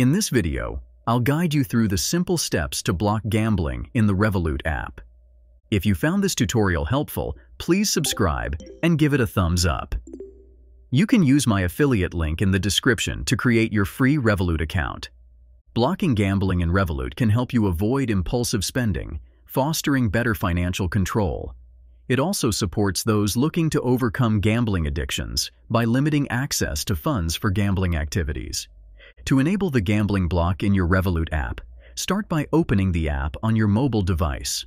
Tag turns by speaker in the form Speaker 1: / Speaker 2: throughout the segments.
Speaker 1: In this video, I'll guide you through the simple steps to block gambling in the Revolut app. If you found this tutorial helpful, please subscribe and give it a thumbs up. You can use my affiliate link in the description to create your free Revolut account. Blocking gambling in Revolut can help you avoid impulsive spending, fostering better financial control. It also supports those looking to overcome gambling addictions by limiting access to funds for gambling activities. To enable the gambling block in your Revolut app, start by opening the app on your mobile device.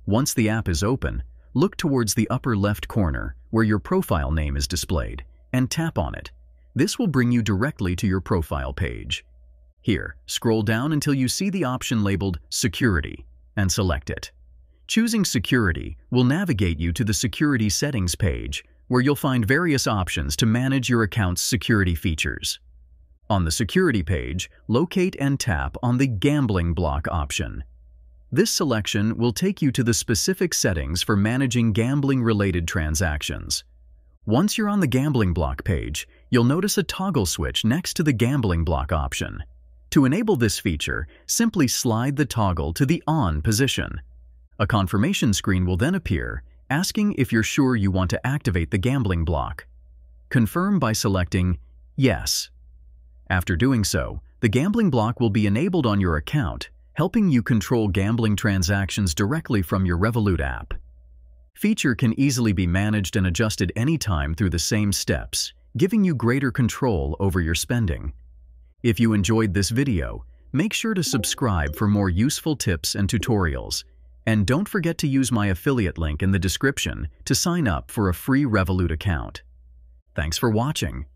Speaker 1: Once the app is open, look towards the upper left corner where your profile name is displayed and tap on it. This will bring you directly to your profile page. Here, scroll down until you see the option labeled Security and select it. Choosing Security will navigate you to the Security Settings page, where you'll find various options to manage your account's security features. On the Security page, locate and tap on the Gambling Block option. This selection will take you to the specific settings for managing gambling-related transactions. Once you're on the Gambling Block page, you'll notice a toggle switch next to the Gambling Block option. To enable this feature, simply slide the toggle to the On position. A confirmation screen will then appear, asking if you're sure you want to activate the gambling block. Confirm by selecting Yes. After doing so, the gambling block will be enabled on your account, helping you control gambling transactions directly from your Revolut app. Feature can easily be managed and adjusted anytime through the same steps, giving you greater control over your spending. If you enjoyed this video, make sure to subscribe for more useful tips and tutorials. And don't forget to use my affiliate link in the description to sign up for a free Revolut account. Thanks for watching.